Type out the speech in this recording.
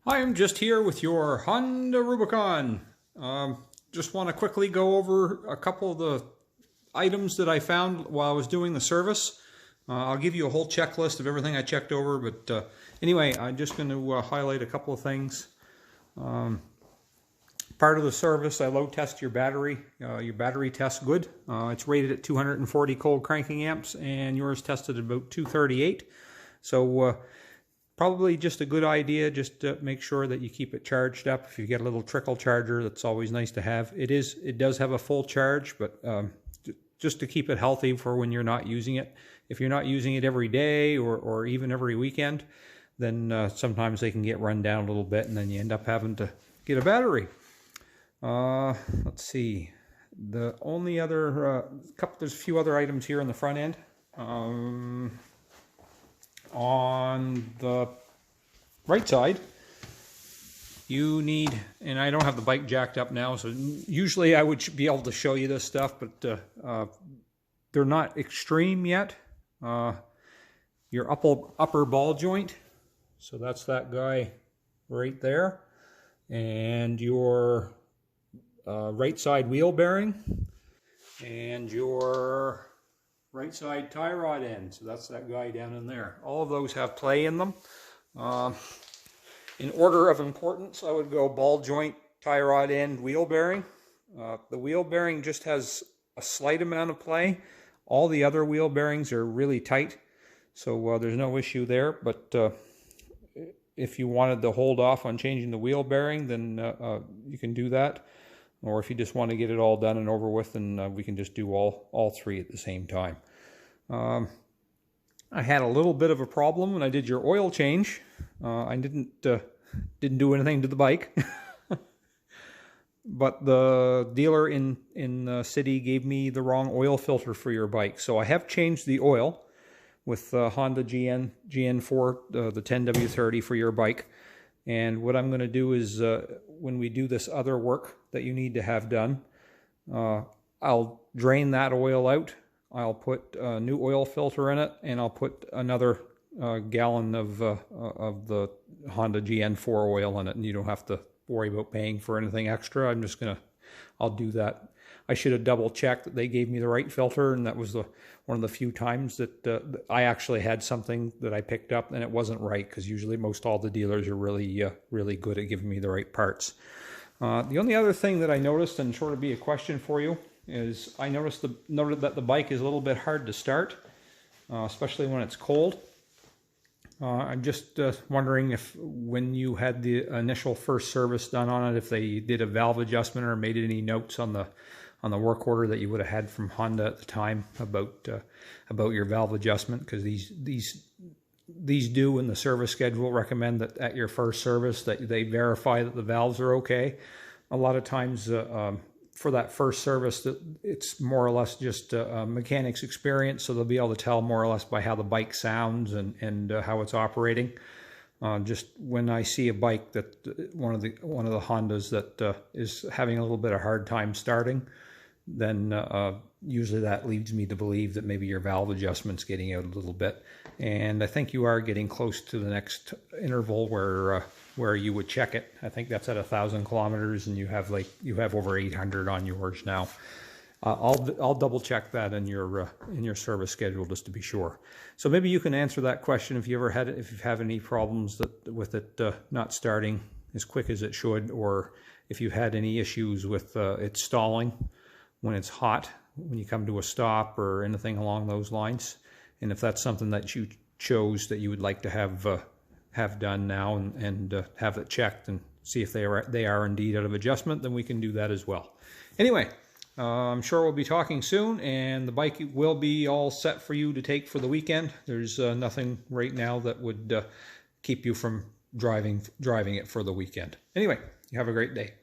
Hi, I'm just here with your Honda Rubicon. Just want to quickly go over a couple of the items that I found while I was doing the service. I'll give you a whole checklist of everything I checked over, but anyway, I'm just going to highlight a couple of things. Part of the service, I load test your battery. Your battery tests good. It's rated at 240 cold cranking amps, and yours tested at about 238. So probably just a good idea just to make sure that you keep it charged up. If you get a little trickle charger, that's always nice to have. It does have a full charge, but just to keep it healthy for when you're not using it. If you're not using it every day or even every weekend, then sometimes they can get run down a little bit, and then you end up having to get a battery. Let's see. The only other there's a few other items here on the front end. On the right side, you need, and I don't have the bike jacked up now, so usually I would be able to show you this stuff, but they're not extreme yet. Your upper ball joint, so that's that guy right there, and your right side wheel bearing, and your right side tie rod end, so that's that guy down in there. All of those have play in them. In order of importance, I would go ball joint, tie rod end, wheel bearing. The wheel bearing just has a slight amount of play. All the other wheel bearings are really tight, so there's no issue there. But if you wanted to hold off on changing the wheel bearing, then you can do that. Or if you just want to get it all done and over with, then we can just do all three at the same time. I had a little bit of a problem when I did your oil change. I didn't do anything to the bike, but the dealer in the city gave me the wrong oil filter for your bike. So I have changed the oil with Honda GN4, the 10W30 for your bike. And what I'm going to do is when we do this other work that you need to have done, I'll drain that oil out. I'll put a new oil filter in it, and I'll put another gallon of the Honda GN4 oil in it, and you don't have to worry about paying for anything extra. I'll do that. I should have double checked that they gave me the right filter, and that was one of the few times that I actually had something that I picked up and it wasn't right, because usually most all the dealers are really good at giving me the right parts. The only other thing that I noticed, and sort of be a question for you, is I noted that the bike is a little bit hard to start, especially when it's cold. I'm just wondering if when you had the initial first service done on it, if they did a valve adjustment or made any notes on the work order that you would have had from Honda at the time about your valve adjustment, because these do in the service schedule recommend that at your first service that they verify that the valves are okay. A lot of times for that first service, it's more or less just a mechanic's experience, so they'll be able to tell more or less by how the bike sounds and how it's operating. Just when I see a bike that one of the Hondas that is having a little bit of hard time starting, then usually that leads me to believe that maybe your valve adjustment's getting out a little bit. And I think you are getting close to the next interval where you would check it. I think that's at 1,000 kilometers, and you have over 800 on yours now. I'll double check that in your service schedule just to be sure. So maybe you can answer that question if you have any problems with it not starting as quick as it should, or if you had any issues with it stalling when it's hot, when you come to a stop or anything along those lines. And if that's something that you chose that you would like to have done now and have it checked and see if they are indeed out of adjustment, then we can do that as well. Anyway, I'm sure we'll be talking soon, and the bike will be all set for you to take for the weekend. There's nothing right now that would keep you from driving it for the weekend. Anyway, you have a great day.